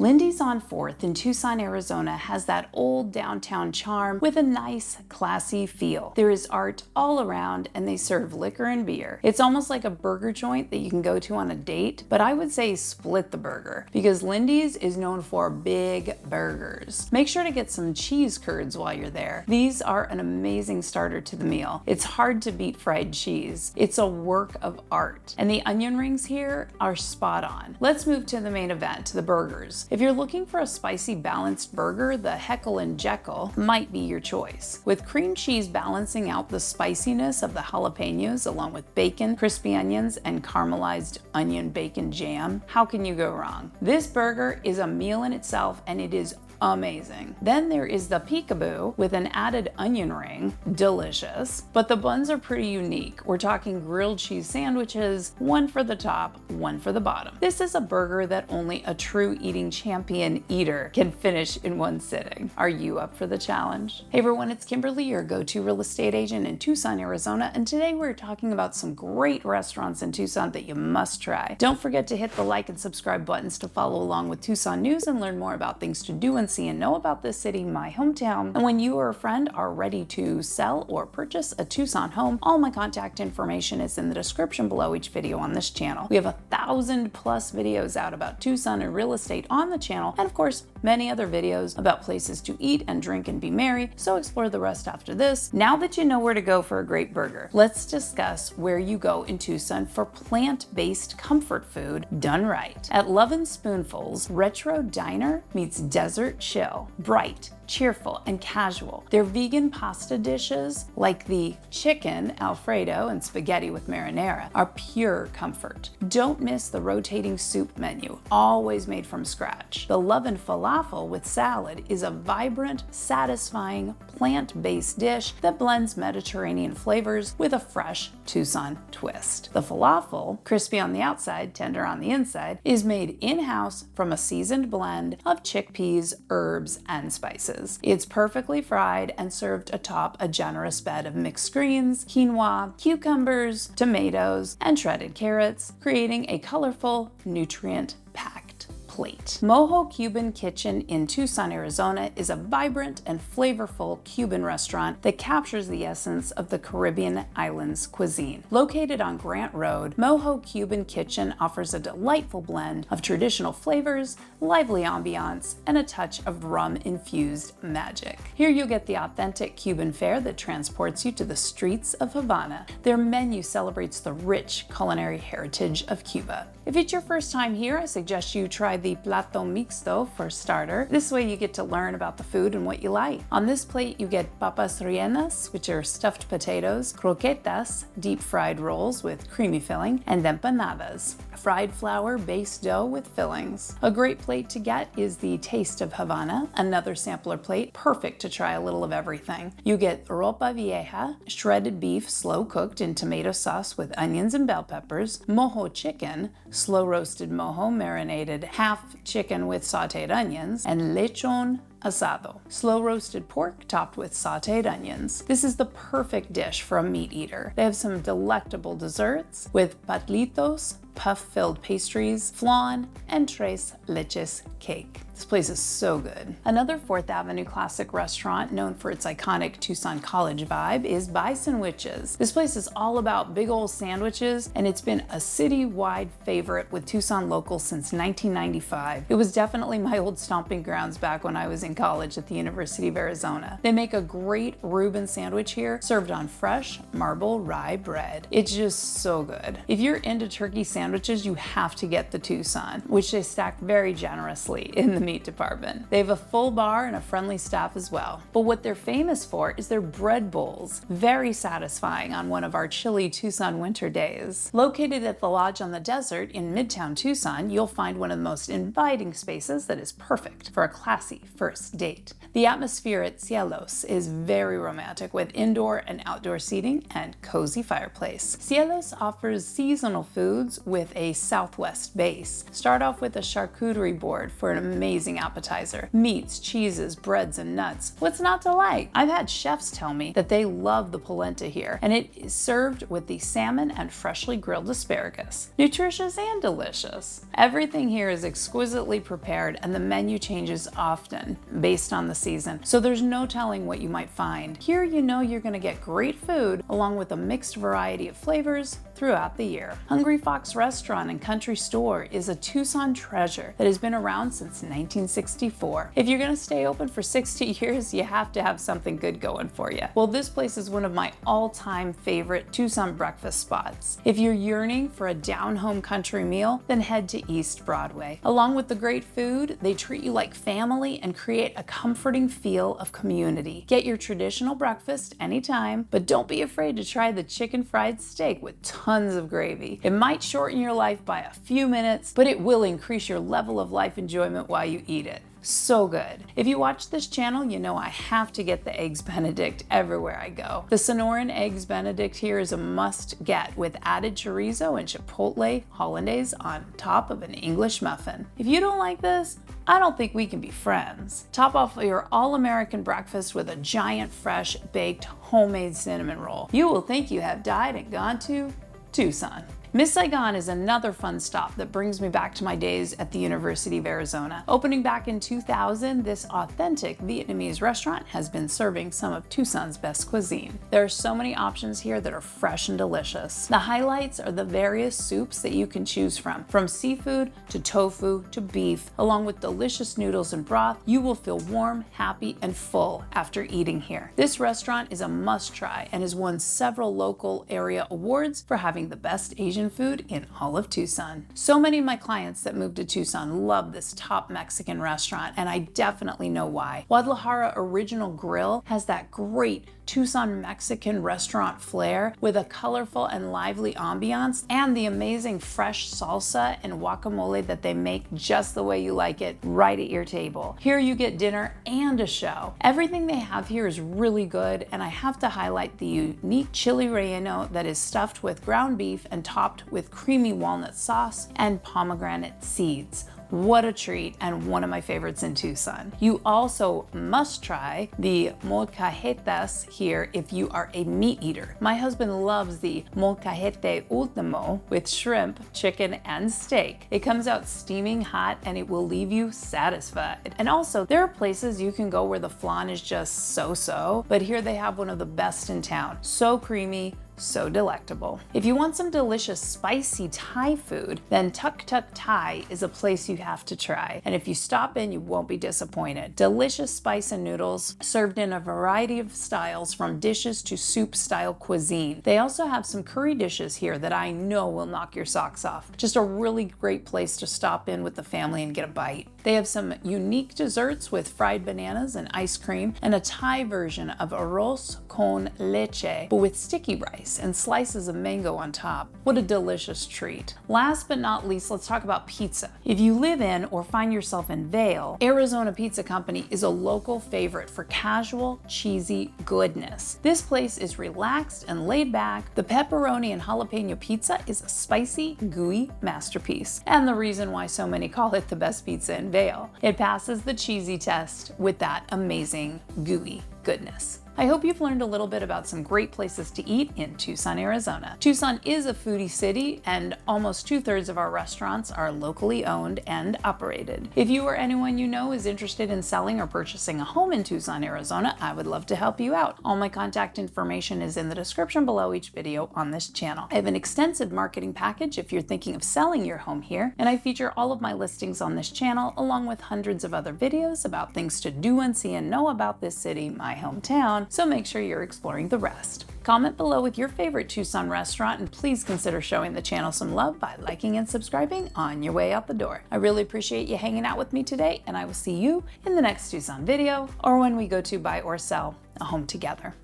Lindy's on 4th in Tucson, Arizona has that old downtown charm with a nice, classy feel. There is art all around and they serve liquor and beer. It's almost like a burger joint that you can go to on a date, but I would say split the burger because Lindy's is known for big burgers. Make sure to get some cheese curds while you're there. These are an amazing starter to the meal. It's hard to beat fried cheese. It's a work of art. And the onion rings here are spot on. Let's move to the main event, to the burgers. If you're looking for a spicy balanced burger, the Heckle and Jekyll might be your choice. With cream cheese balancing out the spiciness of the jalapenos along with bacon, crispy onions, and caramelized onion bacon jam, how can you go wrong? This burger is a meal in itself and it is amazing. Then there is the peekaboo with an added onion ring, delicious, but the buns are pretty unique. We're talking grilled cheese sandwiches, one for the top, one for the bottom. This is a burger that only a true eating champion eater can finish in one sitting. Are you up for the challenge? Hey everyone, it's Kimberly, your go-to real estate agent in Tucson, Arizona, and today we're talking about some great restaurants in Tucson that you must try. Don't forget to hit the like and subscribe buttons to follow along with Tucson news and learn more about things to do and see and know about this city, my hometown. And when you or a friend are ready to sell or purchase a Tucson home, all my contact information is in the description below each video on this channel. We have 1,000+ videos out about Tucson and real estate on the channel, and of course, many other videos about places to eat and drink and be merry, so explore the rest after this. Now that you know where to go for a great burger, let's discuss where you go in Tucson for plant-based comfort food done right. At Lovin Spoonfuls, retro diner meets desert chill, bright, cheerful, and casual. Their vegan pasta dishes, like the chicken Alfredo and spaghetti with marinara, are pure comfort. Don't miss the rotating soup menu, always made from scratch. The Lovin Falafel with salad is a vibrant, satisfying, plant-based dish that blends Mediterranean flavors with a fresh Tucson twist. The falafel, crispy on the outside, tender on the inside, is made in-house from a seasoned blend of chickpeas, herbs, and spices. It's perfectly fried and served atop a generous bed of mixed greens, quinoa, cucumbers, tomatoes, and shredded carrots, creating a colorful, nutrient-packed plate. Mojo Cuban Kitchen in Tucson, Arizona is a vibrant and flavorful Cuban restaurant that captures the essence of the Caribbean islands cuisine. Located on Grant Road, Mojo Cuban Kitchen offers a delightful blend of traditional flavors, lively ambiance, and a touch of rum-infused magic. Here you'll get the authentic Cuban fare that transports you to the streets of Havana. Their menu celebrates the rich culinary heritage of Cuba. If it's your first time here, I suggest you try the plato mixto for starter. This way you get to learn about the food and what you like. On this plate, you get papas rellenas, which are stuffed potatoes, croquetas, deep fried rolls with creamy filling, and empanadas, fried flour-based dough with fillings. A great plate to get is the Taste of Havana, another sampler plate, perfect to try a little of everything. You get ropa vieja, shredded beef slow cooked in tomato sauce with onions and bell peppers, mojo chicken, slow roasted mojo marinated half chicken with sauteed onions, and lechon asado, slow roasted pork topped with sauteed onions. This is the perfect dish for a meat eater. They have some delectable desserts with patlitos, puff-filled pastries, flan, and tres leches cake. This place is so good. Another 4th Avenue classic restaurant known for its iconic Tucson college vibe is Bison Witches. This place is all about big old sandwiches, and it's been a city-wide favorite with Tucson locals since 1995. It was definitely my old stomping grounds back when I was in college at the University of Arizona. They make a great Reuben sandwich here, served on fresh marble rye bread. It's just so good. If you're into turkey sandwiches, you have to get the Tucson, which they stack very generously in the meat department. They have a full bar and a friendly staff as well. But what they're famous for is their bread bowls, very satisfying on one of our chilly Tucson winter days. Located at the Lodge on the Desert in Midtown Tucson, you'll find one of the most inviting spaces that is perfect for a classy first first date. The atmosphere at Cielos is very romantic with indoor and outdoor seating and cozy fireplace. Cielos offers seasonal foods with a southwest base. Start off with a charcuterie board for an amazing appetizer. Meats, cheeses, breads, and nuts. What's not to like? I've had chefs tell me that they love the polenta here, and it is served with the salmon and freshly grilled asparagus. Nutritious and delicious. Everything here is exquisitely prepared, and the menu changes often based on the season, so there's no telling what you might find. Here you know you're going to get great food along with a mixed variety of flavors throughout the year. Hungry Fox Restaurant and Country Store is a Tucson treasure that has been around since 1964. If you're going to stay open for 60 years, you have to have something good going for you. Well, this place is one of my all-time favorite Tucson breakfast spots. If you're yearning for a down-home country meal, then head to East Broadway. Along with the great food, they treat you like family and create a comforting feel of community. Get your traditional breakfast anytime, but don't be afraid to try the chicken fried steak with tons of gravy. It might shorten your life by a few minutes, but it will increase your level of life enjoyment while you eat it. So good. If you watch this channel, you know I have to get the Eggs Benedict everywhere I go. The Sonoran Eggs Benedict here is a must get with added chorizo and chipotle hollandaise on top of an English muffin. If you don't like this, I don't think we can be friends. Top off your all-American breakfast with a giant fresh baked homemade cinnamon roll. You will think you have died and gone to Tucson. Miss Saigon is another fun stop that brings me back to my days at the University of Arizona. Opening back in 2000, this authentic Vietnamese restaurant has been serving some of Tucson's best cuisine. There are so many options here that are fresh and delicious. The highlights are the various soups that you can choose from seafood to tofu to beef, along with delicious noodles and broth. You will feel warm, happy, and full after eating here. This restaurant is a must-try and has won several local area awards for having the best Asian food in all of Tucson. So many of my clients that moved to Tucson love this top Mexican restaurant, and I definitely know why. Guadalajara Original Grill has that great Tucson Mexican restaurant flair with a colorful and lively ambiance and the amazing fresh salsa and guacamole that they make just the way you like it right at your table. Here you get dinner and a show. Everything they have here is really good, and I have to highlight the unique chili relleno that is stuffed with ground beef and topped with creamy walnut sauce and pomegranate seeds. What a treat, and one of my favorites in Tucson. You also must try the molcajetes here if you are a meat eater. My husband loves the molcajete ultimo with shrimp, chicken, and steak. It comes out steaming hot and it will leave you satisfied. And also, there are places you can go where the flan is just so-so, but here they have one of the best in town. So creamy, so delectable. If you want some delicious spicy Thai food, then Tuk Tuk Thai is a place you have to try. And if you stop in, you won't be disappointed. Delicious spice and noodles served in a variety of styles from dishes to soup style cuisine. They also have some curry dishes here that I know will knock your socks off. Just a really great place to stop in with the family and get a bite. They have some unique desserts with fried bananas and ice cream, and a Thai version of arroz con leche, but with sticky rice and slices of mango on top. What a delicious treat. Last but not least, let's talk about pizza. If you live in or find yourself in Vail, Arizona Pizza Company is a local favorite for casual, cheesy goodness. This place is relaxed and laid back. The pepperoni and jalapeno pizza is a spicy, gooey masterpiece, and the reason why so many call it the best pizza in Vail. It passes the cheesy test with that amazing, gooey goodness. I hope you've learned a little bit about some great places to eat in Tucson, Arizona. Tucson is a foodie city, and almost 2/3 of our restaurants are locally owned and operated. If you or anyone you know is interested in selling or purchasing a home in Tucson, Arizona, I would love to help you out. All my contact information is in the description below each video on this channel. I have an extensive marketing package if you're thinking of selling your home here, and I feature all of my listings on this channel along with hundreds of other videos about things to do and see and know about this city, my hometown, so make sure you're exploring the rest. Comment below with your favorite Tucson restaurant, and please consider showing the channel some love by liking and subscribing on your way out the door. I really appreciate you hanging out with me today, and I will see you in the next Tucson video or when we go to buy or sell a home together.